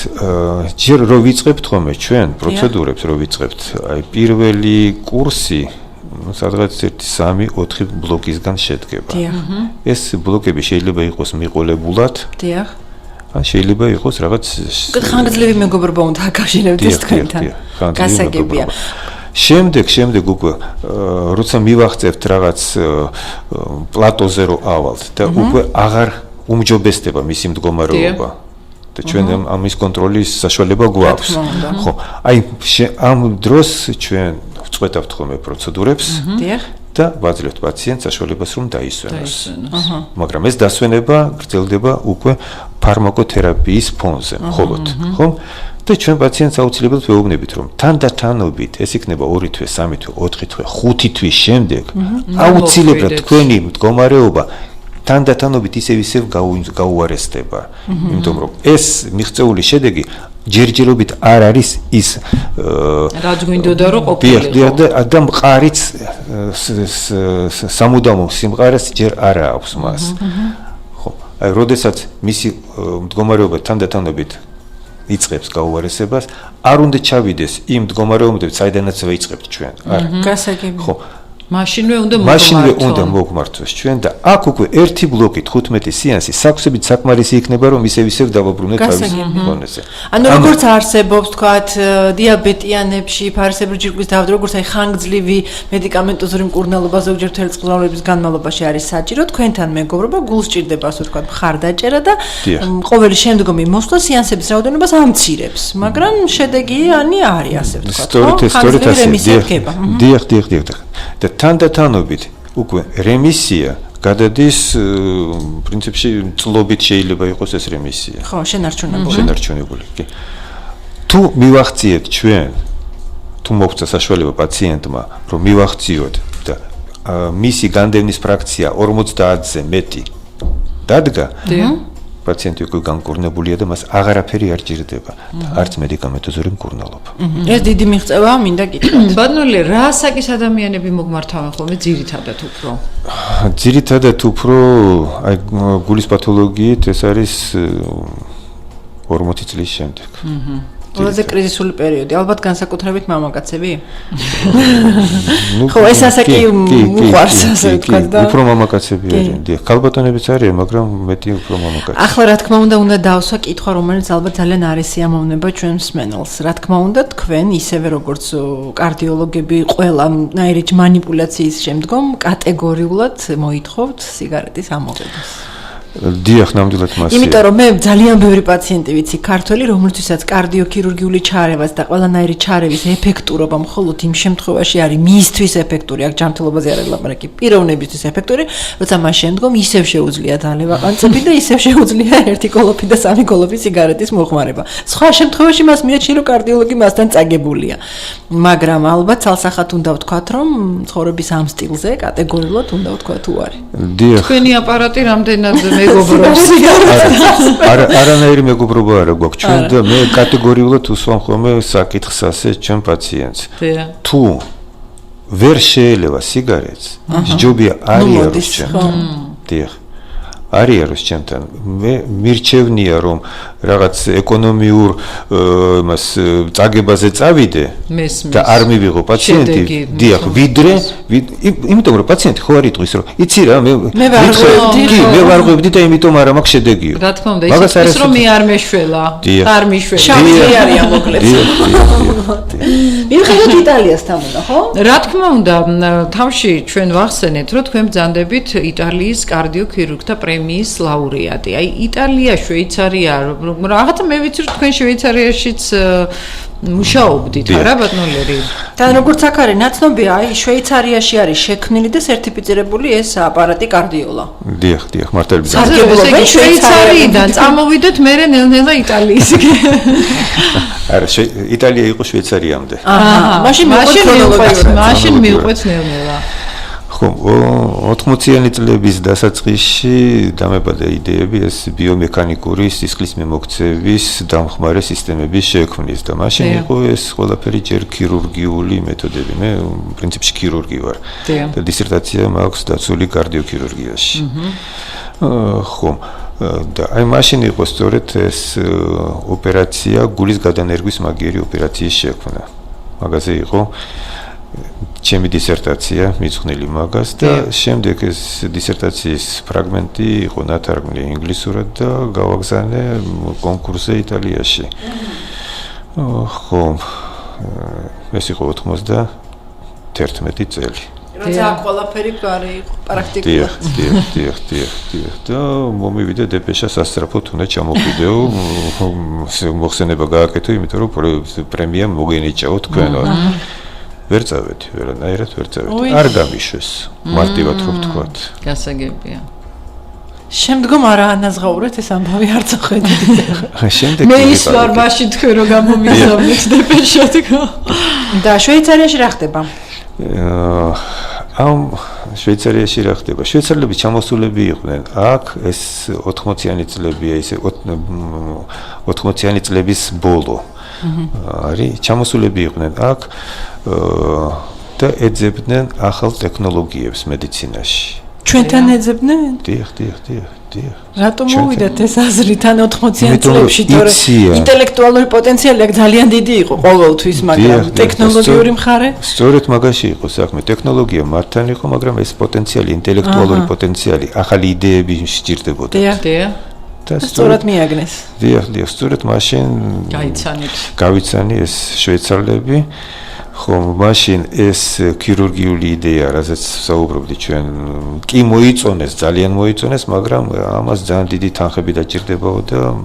ჯერ რო ვიწყებთ ხოლმე ჩვენ პროცედურებს რო ვიწყებთ, აი პირველი კურსი სადღაც 1-3-4 ბლოკისგან შედგება. ეს ბლოკები შეიძლება იყოს მიყოლებულად. დიახ. ან შეიძლება იყოს რაღაც ხანგრძლივი მეგობრობა უნდა აკავშირებდეს თქვენთან. გასაგებია. შემდეგ უკვე როცა მივახცევთ რაღაც პლატოზე რო ავალთ და უკვე აღარ უმჯობესდება მისი მდგომარეობა. და ჩვენ ამის კონტროლის საშუალება გვაქვს. ხო, აი ამ დროს ჩვენ ვწყვეტავთ ხოლმე პროცედურებს და ვაძლევთ პაციენტს საშუალებას რომ დაისვენოს. მაგრამ ეს დასვენება გრძელდება უკვე ფარმაკოთერაპიის ფონზე, მხოლოდ, ხო? და ჩვენ პაციენტს აუცილებლად ვეუბნებით რომ თანდათანობით ეს იქნება 2 თვე, 3 თვე, 4 თვე, 5 თვის შემდეგ აუცილებლად თქვენი მდგომარეობა თანდათანობით ისევ გაუარესდება. იმიტომ რომ ეს მიღწეული შედეგი ჯერჯერობით არ არის ის რაც გვინდოდა რომ ყოფილიყო. და მყარიც სამუდამო სიმყარეს ჯერ არ აქვს მას. ხო, აი როდესაც მისი მდგომარეობა თანდათანობით იწყებს გაუარესებას, არ უნდა ჩავიდეს იმ მდგომარეობამდე, საიდანაც ვიწყებთ ჩვენ. არ. გასაგებია. ხო. მაშინვე უნდა მოგმართოს ჩვენ და აქ უკვე ერთი ბლოკი 15 სეანსი საქმეებით საკმარისი იქნება რომ ისევ დავაბრუნოთ თავის ფონეზე. ანუ როგორც არსებობს თქვათ დიაბეტიანებში ფარისებრი ჯირკვლის დაავადება, როგორც აი ხანგრძლივი მედიკამენტოზური მკურნალობა ზოგჯერ მთელი წყლაურების განმავლობაში არის საჭირო, თქვენთან მეგობრობა გულს ჭირდება ასე ვთქვათ მხარდაჭერა და ყოველი შემდგომი მოსვლა სეანსების რაოდენობას ამცირებს, მაგრამ შედეგიანი არის ასე ვთქვათ. სწორედ ასე. დიახ. და თანდათანობით უკვე რემისია გადადის პრინციპში წლობით შეიძლება იყოს ეს რემისია. ხო, შენარჩუნებული. შენარჩუნებული, კი. თუ მივახციეთ ჩვენ, თუ მოგწა საშუალება პაციენტმა, რომ მივახციოთ და მისი განდევნის ფრაქცია 50-ზე მეტი დადგა, პაციენტი უკვე განკურნებულია და მას აღარაფერი არ ჭირდება და არც მედიკამენტოზური მკურნალობა. ეს დიდი მიღწევაა, მინდა გითხრათ. ბატონო, რა საკის ადამიანები მოგმართავენ ხოლმე ძირითადად უფრო? ძირითადად უფრო აი გულის პათოლოგიით ეს არის 40 წლის შემდეგ. ყველაზე კრიზისული პერიოდი, ალბათ განსაკუთრებით მამაკაცები? ხო, ეს ასაკი უყვარს ასე ვთქვათ და უფრო მამაკაცები არიან. დიახ, ქალბატონებიც არიან, მაგრამ მეტი უფრო მამაკაცები. ახლა რა თქმა უნდა დავსვა კითხვა, რომელიც ალბათ ძალიან არის სიამოვნება ჩვენ მსმენელს. რა თქმა უნდა, თქვენ ისევე როგორც კარდიოლოგები ყველანაირი მანიპულაციის შემდგომ კატეგორიულად მოითხოვთ სიგარეტის ამოღებას. დიახ, ნამდვილად მასია. იმიტომ რომ მე ძალიან ბევრი პაციენტი ვიცი ქართველი, რომლითაც კარდიოქირურგიული ჩარევას და ყველანაირი ჩარევის ეფექტურობა მხოლოდ იმ შემთხვევაში არის მისთვის ეფექტური, აქ ჯანმრთელობაზე არ ელაპარაკი, პიროვნებისთვის ეფექტური, როცა მას შემდგომ ისევ შეუძლია დალევა ყანწები და ისევ შეუძლია 1 კოლოფი და 3 კოლოფი სიგარეტის მოხმარება. სხვა შემთხვევაში მას მიაჩნია რომ კარდიოლოგი მასთან წაგებულია. მაგრამ ალბათ ცალსახად უნდა ვთქვათ, რომ ცხოვრების ამ სტილზე კატეგორიულად უნდა ვთქვათ თუ არის. დიახ. თქვენი აპარატი რამდენად მეგობრობს? არანაირი მეგობრობა არ გვაქვს ჩვენ და მე კატეგორიულად უსვამ ხოლმე საკითხს ასე ჩვენ პაციენტს. თუ ვერ შეელევა სიგარეტს, ჯობია არიაროს ჩემთან. დიახ. არიაროს ჩემთან. მე მირჩევნია რომ რაღაც ეკონომიურ იმას წაგებაზე წავიდე და არ მივიღო პაციენტი. დიახ, ვიდრე იმიტომ რომ პაციენტი ხო არ იტყვის რომ იცი რა მე ვარ ღვებდი და იმიტომ არა მაქვს შედეგიო. რა თქმა უნდა, ის რომ მე არ მეშველა, არ მიშველი. შავი არიან მოკლედ. მივხედოთ იტალიასთან უნდა, ხო? რა თქმა უნდა, თავში ჩვენ ვახსენეთ, რომ თქვენ ბრძანდებით იტალიის კარდიოქირურგთა პრემიის ლაურეატი. აი იტალია, შვეიცარია, რაღაცა მე ვიცი რომ თქვენ შვეიცარიაშიც მუშაობდით არა ბატონო ლერი? და როგორც აქ არის ნაცნობია, აი შვეიცარიაში არის შექმნილი და სერტიფიცირებული ეს აპარატი კარდიოლა. დიახ, მართალია. სარგებლობენ შვეიცარიიდან წამოვიდეთ მერე ნელ-ნელა იტალიისკენ. არა, იტალია იყო შვეიცარიამდე. მაშინ მიუყვეთ ნელ-ნელა. ხო, 80-იანი წლების დასაწყისში დამებადა იდეები ეს ბიომექანიკური სისხლის მიმოქცევის დამხმარე სისტემების შექმნის და მაშინ იყო ეს ყველაფერი ჯერ ქირურგიული მეთოდები. მე პრინციპში ქირურგი ვარ და დისერტაცია მაქვს დაცული კარდიოქირურგიაში. ხო, და აი მაშინ იყო სწორედ ეს ოპერაცია, გულის გადანერგვის მაგიერი ოპერაციის შექმნა. მაგაზე იყო ჩემი დისერტაცია მიძღვნილი მაგას და შემდეგ ეს დისერტაციის ფრაგმენტი იყო ნათარგმნი ინგლისურად და გავაგზავნე კონკურსზე იტალიაში. ხო, ეს იყო 91 წელი. როცა ყველაფერი გარე იყო პრაქტიკულად. დიახ. და მომივიდა დეპეშა სასწრაფოდ უნდა ჩამოვიდეო, მოხსენება გააკეთო, იმიტომ რომ პრემია მოგენიჭაო თქვენო. ვერ წავედი, ვერანაირად ვერ წავედი. არ გამიშვეს, მარტივად რო ვთქვათ. გასაგებია. შემდგომ არა ანაზღაურეთ ეს ამბავი არც ხედით. შემდეგ მე ის ვარ მაშინ თქვენ რო გამომიზავნეთ დეპეშად. და შვეიცარიაში რა ხდება? ამ შვეიცარიაში რა ხდება? შვეიცარიელები ჩამოსულები იყვნენ. აქ ეს 80-იანი წლებია, ისე 80-იანი წლების ბოლო. არის ჩამოსულები იყვნენ აქ და ეძებდნენ ახალ ტექნოლოგიებს მედიცინაში. ჩვენთან ეძებდნენ? დიახ. რატომ მოვიდათ ეს აზრი თან 80-იან წლებში, თორე ინტელექტუალური პოტენციალი აქ ძალიან დიდი იყო ყოველთვის, მაგრამ ტექნოლოგიური მხარე? სწორედ მაგაში იყო საქმე. ტექნოლოგია მართან იყო, მაგრამ ეს პოტენციალი, ინტელექტუალური პოტენციალი, ახალი იდეები სჭირდებოდა. დიახ. და სწორად მიაგნეს. დიახ, სწორედ მაშინ გავიცანი ეს შვეიცარიელები. ხო, მაშინ ეს ქირურგიული იდეა, რაზეც საუბრობდი ჩვენ, კი მოიწონეს, ძალიან მოიწონეს, მაგრამ ამას ძალიან დიდი თანხები დაჭირდებაო და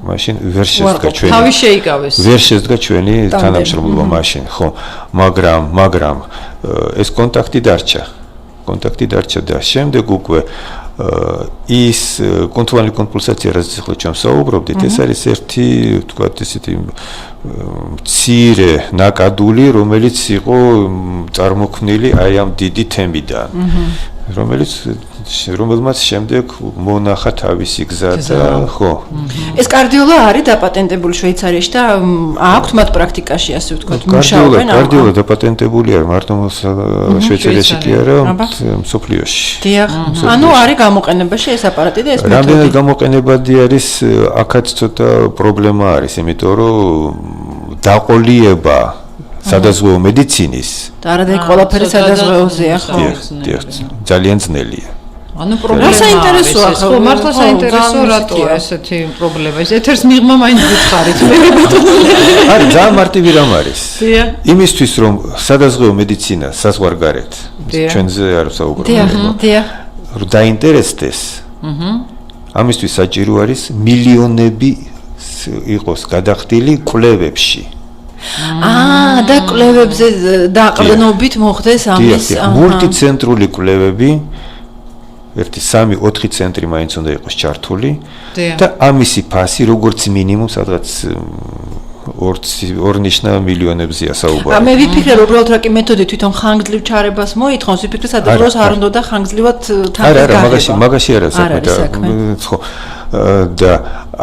მაშინ ვერ შედგა ჩვენი. თავი შეიკავეს. ვერ შედგა ჩვენი თანამშრომლობა მაშინ, ხო, მაგრამ ეს კონტაქტი დარჩა და შემდეგ უკვე ის კონტროლი კომპულსაცია რაც ახლა ჩვენ საუბრობდით, ეს არის ერთი, ვთქვათ, ესეთი მცირე ნაკადული, რომელიც იყო წარმოქმნილი აი ამ დიდი თემიდან. რომელმაც შემდეგ მონახა თავისი გზა და ხო. ეს კარდიოლა არის დაპატენტებული შვეიცარიაში და აქვთ მათ პრაქტიკაში, ასე ვთქვათ, მუშაობენ. კარდიოლა დაპატენტებული არ მარტო შვეიცარიაში კი არა, მსოფლიოში. დიახ. ანუ არის გამოყენებაში ეს აპარატი და ეს მეთოდი. რამდენად გამოყენებადი არის, აქაც ცოტა პრობლემა არის, იმიტომ რომ დაყოლიება სადაზღვეო მედიცინის და არადა ყველაფერი სადაზღვეოზეა, ხო? დიახ, ძალიან ძნელია. ანუ პრობლემა საინტერესოა, ხო, მართლა საინტერესოა რატოა ესეთი პრობლემა. ეს ეთერს მიღმა მაინც გითხარით მე ბატონო. არის ძალიან მარტივი რამ არის. იმისთვის რომ სადაზღვეო მედიცინა საზღვარგარეთ ჩვენზე არ საუბრობთ. დიახ. რომ დაინტერესდეს. ამისთვის საჭირო არის მილიონები იყოს გადახდილი კვლევებში. და კვლევებზე დაყრდნობით მოხდეს ამის მულტიცენტრული კვლევები, 1-3-4 ცენტრი მაინც უნდა იყოს ჩართული და ამისი ფასი როგორც მინიმუმ სადღაც 2 ნიშნა მილიონებზეა საუბარი. მე ვიფიქრე რომ უბრალოდ რა კი მეთოდი თვითონ ხანგრძლივ ჩარებას მოითხოვს, ვიფიქრე სადღაც არ უნდა და ხანგრძლივად თანხის გაღება. მაგაში არა საქმე. ხო. და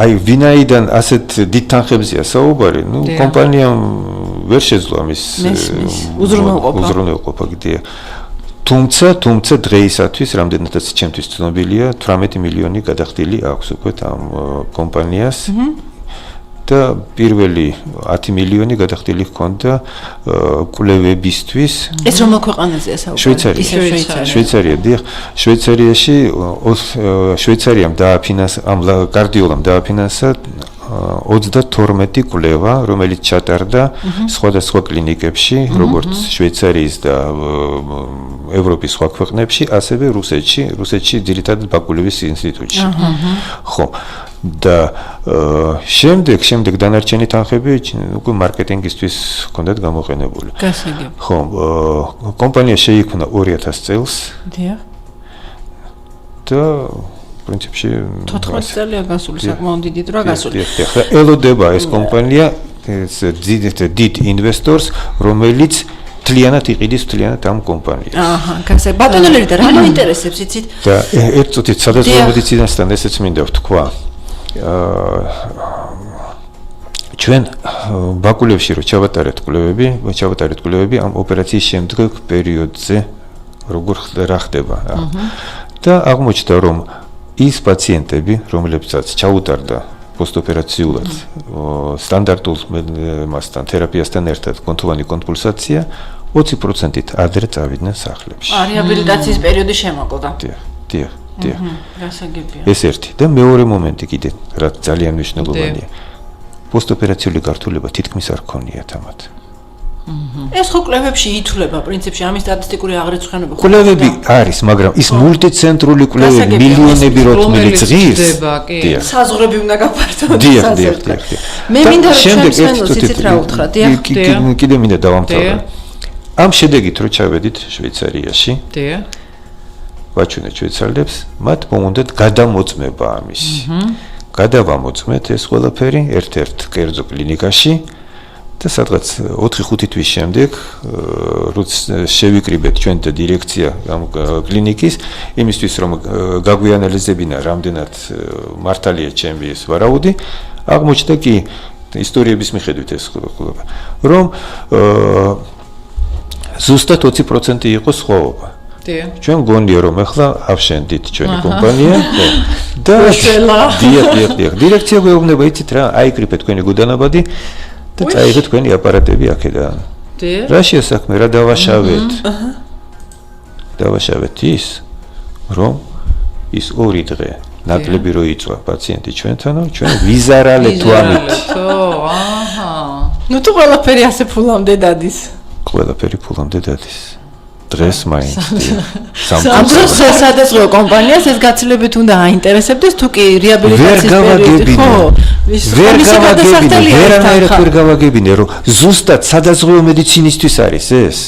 აი ვინაიდან ასეთ დიდ თანხებზეა საუბარი, კომპანიამ ვერ შეძლო ამის უზრუნველყოფა გდია. თუმცა დღეისათვის რამდენადაც ჩემთვის ცნობილია 18 მილიონი გადახდილი აქვს უკვე ამ კომპანიას. და პირველი 10 მილიონი გადახდილი ჰქონდა კვლევებისთვის. ეს რომელ ქვეყანაზეა საუბარი? შვეიცარია, დიახ. შვეიცარიაში შვეიცარიამ დააფინანსა, ამ კარდიოლამ დააფინანსა 32 კვლევა, რომელიც ჩატარდა სხვადასხვა კლინიკებში, როგორც შვეიცარიის და ევროპის სხვა ქვეყნებში, ასევე რუსეთში ძირითადად ბაკულევის ინსტიტუტში. ხო. და შემდეგ დანარჩენი თანხები უკვე მარკეტინგისთვის ჰქონდათ გამოყენებული. გასაგები. ხო, კომპანია შეიქმნა 2000 წელს დიახ. და პრინციპში 14 წელია გასული, საკმაოდ დიდი დროა გასული. ელოდება ეს კომპანია დიდ ინვესტორს, რომელიც თლიანად იყიდის ამ კომპანიას. აჰა, გასაგები. ბატონო ლერი და რა მაინტერესებს იცით? და ერთ წუთით სადაზღვევო მედიცინასთან ესეც მინდა ვთქვა. ჩვენ ბაკულევში რო ჩავატარეთ კვლევები ამ ოპერაციის შემდგომ პერიოდზე როგორ რა ხდება. და აღმოჩნდა რომ ის პაციენტები, რომლებსაც ჩაუტარდა პოსტოპერაციულად სტანდარტულ მასთან თერაპიასთან ერთად კონტუვანი კომპულსაცია 20%-ით ადრე წავიდნენ სახლებში. რეაბილიტაციის პერიოდი შემოკლდა. დიახ. გასაგებია. ეს ერთი და მეორე მომენტი კიდე რაც ძალიან მნიშვნელოვანია. პოსტოპერაციული გართულება თითქმის არ ქონიათ ამათ. ეს ხო კვლევებში ითვლება პრინციპში ამის სტატისტიკური აღრიცხვიანობა. კვლევები არის, მაგრამ ის მულტიცენტრული კვლევები მილიონები რომელიც ღირს. საზღვრები უნდა გაფართო. დიახ. მე მინდა რომ შემცენოს იცით რა უთხრა, დიახ. კიდე მინდა დავამთავრე. ამ შედეგით რო ჩავედით შვეიცარიაში. დიახ. ვაჩვენეთ შვეიცარიელებს, მათ მოუნდათ გადამოწმება ამის. გადავამოწმეთ ეს ყველაფერი ერთ-ერთ კერძო კლინიკაში და სადღაც 4-5 თვის შემდეგ როც შევიკრიბეთ ჩვენ და დირექცია ამ კლინიკის იმისთვის რომ გაგვიანალიზებინა რამდენად მართალია ჩემი ეს ვარაუდი აღმოჩნდა კი ისტორიების მიხედვით ეს ხოლმე რომ ზუსტად 20% იყო სხვაობა. ჩვენ გონია რომ ახლა ავშენდით ჩვენი კომპანია და დიახ დირექცია გვეუბნება იცით რა აიკრიფეთ თქვენი გუდანაბადი და წაიღეთ თქვენი აპარატები აქედან. რა შეასაქმე რა დავაშავეთ ის რომ ის 2 დღე ნაკლები რო იწვა პაციენტი ჩვენთანო ჩვენ ვიზარალეთ ამით. აჰა. ნუ თუ ყველაფერი ასე ფულამდე დადის. ყველაფერი ფულამდე დადის. დღეს მაინც სამწუხაროდ სადაზღვევო კომპანიას ეს გაცილებით უნდა აინტერესებდეს თუ კი რეაბილიტაციის პერიოდი ხო ვერ გავაგებინე რომ ზუსტად სადაზღვევო მედიცინისთვის არის ეს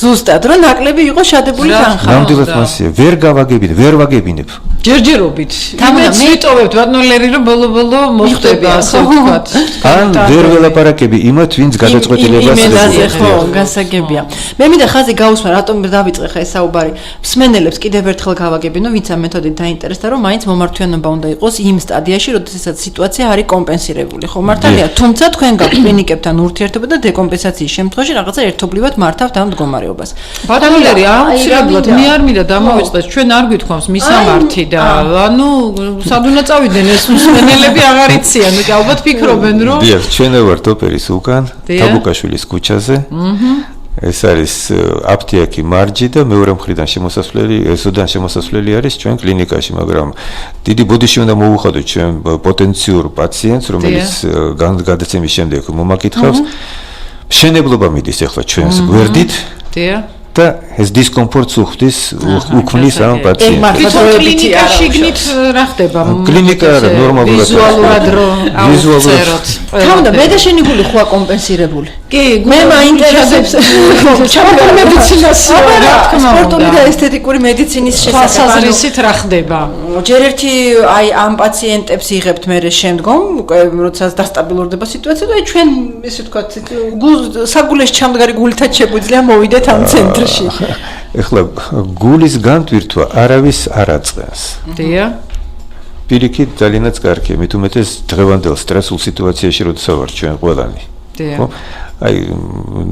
ზუსტად რომ ნაკლები იყო შადებული თანხა ნამდვილად მასია ვერ ვაგებინებ ჯერჯერობით იმედს ვიტოვებთ ბატონლერი რომ ბოლო მოხდება ასე ვთქვათ ან ვერ ველაპარაკები იმათ ვინც გადაწყვეტილებას იმედაზე ხო გასაგებია მე მინდა ხაზი გაუსმა რატომ დავიწყე ხა ეს საუბარი მსმენელებს კიდევ ერთხელ გავაგებინო ვინც ამ მეთოდით დაინტერესდა რომ მაინც მომართვიანობა უნდა იყოს იმ სტადიაში როდესაც სიტუაცია არის კომპენსირებული ხო მართალია თუმცა თქვენ გაქვთ კლინიკებთან ურთიერთობა და დეკომპენსაციის შემთხვევაში რაღაცა ერთობლივად მართავთ ამ მდგომარეობას ბატონლერი აუცილებლად მე არ მინდა დამოვიწყდეს ჩვენ არ გვითხოვს მისამართი და ანუ სად უნდა წავიდნენ ეს მსმენელები აღარ იციან და ალბათ ფიქრობენ რომ დიახ ჩვენ ვართ ოპერის უკან თაბუკაშვილის ქუჩაზე ეს არის აფთიაქი მარჯი და მეორე მხრიდან ესოდან შემოსასვლელი არის ჩვენ კლინიკაში მაგრამ დიდი ბოდიში უნდა მოუხადოთ ჩვენ პოტენციურ პაციენტს რომელიც გადაცემის შემდეგ მომაკითხავს მშენებლობა მიდის ახლა ჩვენს გვერდით და ეს დისკომფორტს უქმნის ამ პაციენტს. კლინიკაში გნით რა ხდება? კლინიკა ნორმალურად ვიზუალურად ვიზუალურად. თუნდა მე და შენი გული ხოა კომპენსირებული. კი, მე მაინტერესებს ჩამორ მედიცინას რა თქმა უნდა. სპორტული და ესთეტიკური მედიცინის შესაძლებლობით რა ხდება? ჯერ ერთი აი ამ პაციენტებს იღებთ მე შემდგომ, როდესაც დასტაბილურდება სიტუაცია და ჩვენ ესე ვთქვათ საგულეში ჩამდგარი გულითაც შეგვიძლია მოვიდეთ ამ ცენტრში. ეხლა გულის განტვირთვა არავის არ აწყენს. დიახ. პირიქით ძალიანაც კარგია, მით უმეტეს დღევანდელ სტრესულ სიტუაციაში როდესაც ვარ ჩვენ ყველანი. დიახ. აი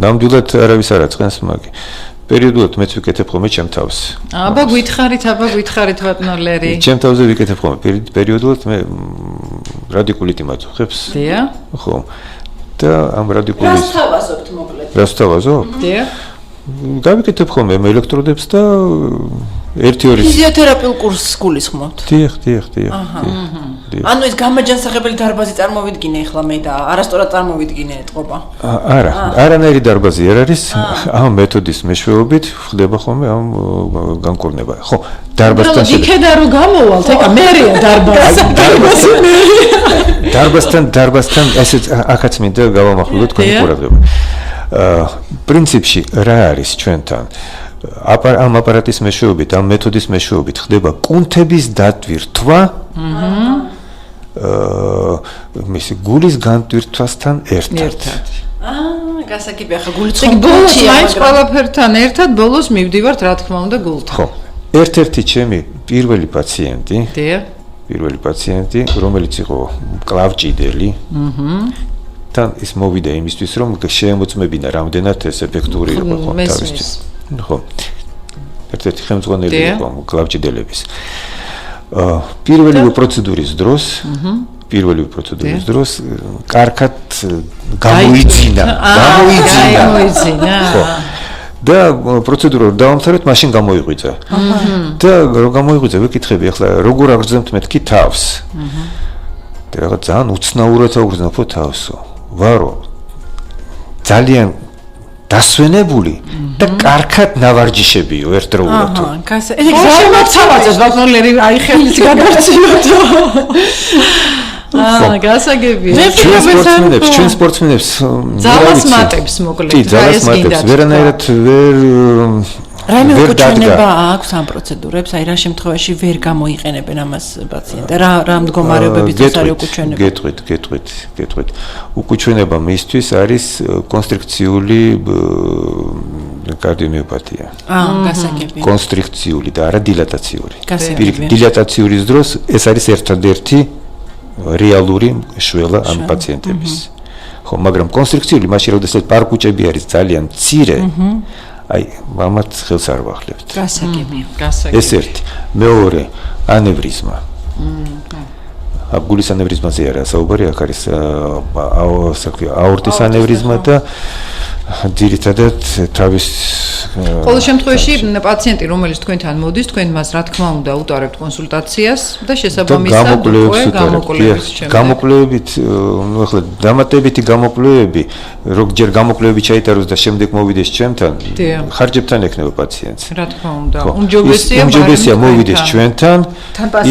ნამდვილად არავის არ აწყენს მაგი. პერიოდულად მეც ვიკეთებ ხოლმე ჩემ თავს. აბა გითხარით ბატონლერი. ჩემ თავზე ვიკეთებ ხოლმე პერიოდულად მე რადიკულიტი მაწუხებს. დიახ. ხო. და ამ რადიკულის რას თავაზობთ მოკლედ? რას თავაზობ? დიახ. გავიკეთებ ხოლმე ელექტროდებს და 1-2 ფიზიოთერაპიულ კურსს გულისხმობთ. დიახ. ანუ ეს გამაჯანსაღებელი დარბაზი წარმოვიდგინე ახლა მე და არასწორად წარმოვიდგინე ეთყობა. არა, არანაირი დარბაზი არ არის. ამ მეთოდის მეშვეობით ხდება ხოლმე ამ განკურნება. ხო, დარბაზთან იქედა რომ გამოვალთ, ეკა მერია დარბაზი. დარბაზთან ესეც აქაც მინდა გავამახვილოთ თქვენი ყურადღება. პრინციპში რა არის ჩვენთან? ამ აპარატის მეშვეობით, ამ მეთოდის მეშვეობით ხდება კუნთების დატვირთვა. მისი გულის განტვირთვასთან ერთად. გასაგებია ხა გული ბოლოს მაინც ყველაფერთან ერთად ბოლოს მივდივართ რა თქმა უნდა გულთან. ხო. ერთ-ერთი ჩემი პირველი პაციენტი, რომელიც იყო მკლავჭიდელი. თან ის მოვიდა იმისთვის, რომ შეემოწმებინა რამდენად ეს ეფექტური იყო თავისთვის. ხო. ერთ-ერთი ხელმძღვანელი იყო მკლავჭიდელების. პირველი პროცედურის დროს კარგად გამოიძინა. ხო. და პროცედურა დაამთავრეთ, მაშინ გამოიღვიძა. და რომ გამოიღვიძა, ვეკითხები ახლა როგორ აგრძნებთ მეთქი თავს. და რაღაც ძალიან უცნაურად აგრძნობ თავსო. ვარო ძალიან დასვენებული და კარგად ნავარჯიშებიო ერთდროულად. გასაგებია, ბატონლერი აი ხელის გადარჩიოდო. გასაგებია. ჩვენ სპორტსმენებს ძალას მატებს მოკლედ. ძალას მატებს. ვერანაირად რაიმე უკუჩვენება აქვს ამ პროცედურებს, აი რა შემთხვევაში ვერ გამოიყენებენ ამას პაციენტი. რა მდგომარეობების დროს არის უკუჩვენება? გეტყვით. უკუჩვენება მისთვის არის კონსტრიქციული კარდიომიოპათია. გასაგებია. კონსტრიქციული და არა დილატაციური. გასაგებია. დილატაციის დროს ეს არის ერთადერთი რეალური შველა ამ პაციენტების. ხო, მაგრამ კონსტრიქციული მაშინ როდესაც პარკუჭები არის ძალიან მცირე, აი, მამაც ხელს არ ვახლებთ. გასაგებია. ეს ერთი. მეორე, ანევრიზმა. გულის ანევრიზმაზე არა საუბარი, აქ არის აორტის ანევრიზმა და ძირითადად თავის ყოველ შემთხვევაში პაციენტი რომელიც თქვენთან მოდის, თქვენ მას რა თქმა უნდა უტარებთ კონსულტაციას და შესაბამისად გამოკვლევებით, ნუ ახლა დამატებითი გამოკვლევები, როგორჯერ გამოკვლევები ჩაიტაროს და შემდეგ მოვიდეს ჩემთან, ხარჯებთან ექნება პაციენტს. რა თქმა უნდა, უმჯობესია მოვიდეს ჩვენთან,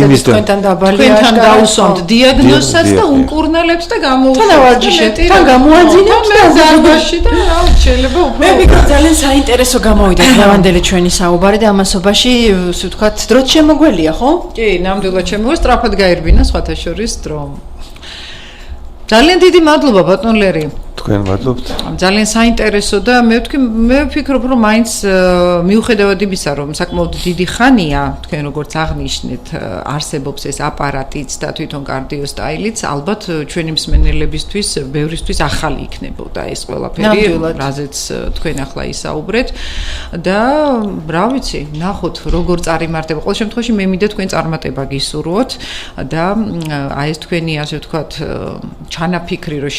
იმის თქვენთან დაბალია, თქვენთან დაუსვამთ დიაგნოზსაც და უმკურნალებთ და გამოუშვით. თან გამოაძინებთ და დარბაზში და შეიძლება უფრო. მე ვიგებ ძალიან საინტერესო გამოვიდა დღევანდელი ჩვენი საუბარი და ამასობაში, ასე ვთქვათ, დროც შემოგველია, ხო? კი, ნამდვილად შემოგვეც, სწრაფად გაერბინა სხვათა შორის დრო. ძალიან დიდი მადლობა ბატონლერი. თქვენ მადლობთ. ძალიან საინტერესო და მე ვფიქრობ რომ მაინც მიუხედავად იმისა რომ საკმაოდ დიდი ხანია თქვენ როგორც აღნიშნეთ არსებობს ეს აპარატიც და თვითონ კარდიოსტაილიც ალბათ ჩვენი მსმენელებისთვის ბევრისთვის ახალი იქნებოდა ეს ყველაფერი რაზეც თქვენ ახლა ისაუბრეთ და რა ვიცი ნახოთ როგორ წარიმართება ყოველ შემთხვევაში მე მინდა თქვენ წარმატება გისურვოთ და აი ეს თქვენი ასე ვთქვათ ჩანაფიქრი რომ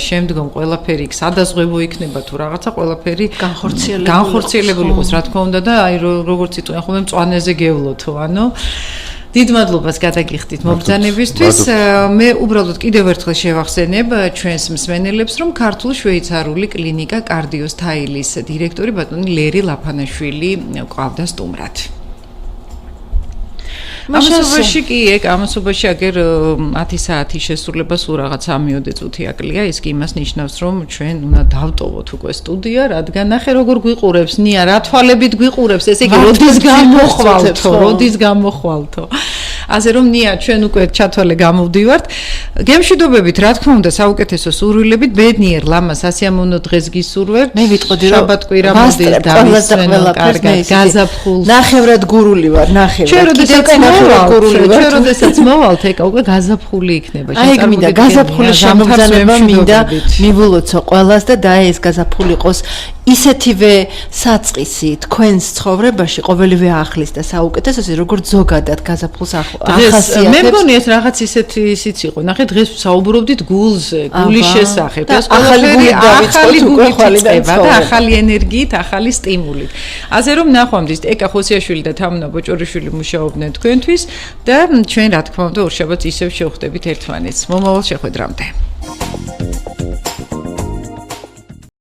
შემდგომ ყველაფერი სადაზღვევო იქნება თუ რაღაცა ყველაფერი განხორციელებული იყოს რა თქმა უნდა და აი როგორც იტყვიან ხოლმე მწვანეზე გევლოთო ანუ დიდ მადლობას გადაგიხდით მობრძანებისთვის მე უბრალოდ კიდევ ერთხელ შევახსენებ ჩვენს მსმენელებს რომ ქართულ-შვეიცარიული კლინიკა კარდიოსტაილის დირექტორი ბატონი ლერი ლაფანაშვილი ყავდა სტუმრად ამასობაში კი ეგ ამასობაში აგერ 10 საათის შესრულება სულ რაღაც 3-4 წუთი აკლია ის კი იმას ნიშნავს რომ ჩვენ უნდა დავტოვოთ უკვე სტუდია რადგან ნახე როგორ გვიყურებს ნია რა თვალებით გვიყურებს ესე იგი როდის გამოხვალთო ასე რომ ნია ჩვენ უკვე ჩათვალე გამოვდივართ გემშვიდობებით რა თქმა უნდა საუკეთესო სურვილებით ბედნიერ ლამას ასიამოვნო დღეს გისურვებთ მე ვიტყოდი რომ შაბათ-კვირა მოდის დავისვენო კარგად გაზაფხულ ნახევრად გურული ვარ ნახევრად ჩვენ როდესაც მოვალთ ეკა უკვე გაზაფხული იქნება აი მინდა გაზაფხული შემოგზანება მინდა მივულოცო ყველას და ეს გაზაფხული იყოს ისეთივე საწყისი თქვენს ცხოვრებაში ყოველივე ახლის და საუკეთესოზე როგორც ზოგადად გაზაფხულს ახასიათებს. მე მგონი ეს რაღაც ისეთი ისიც იყო. ნახე დღეს საუბრობდით გულზე, გულის შესახებ. ეს ახალი გული დაიწყება და ახალი ენერგიით, ახალი სტიმულით. ასე რომ ნახვამდის ეკა ხოსიაშვილი და თამნა ბოჭორიშვილი მუშაობდნენ თქვენთვის და ჩვენ რა თქმა უნდა ორშაბათს ისევ შევხვდებით ერთმანეთს. მომავალ შეხვედრამდე.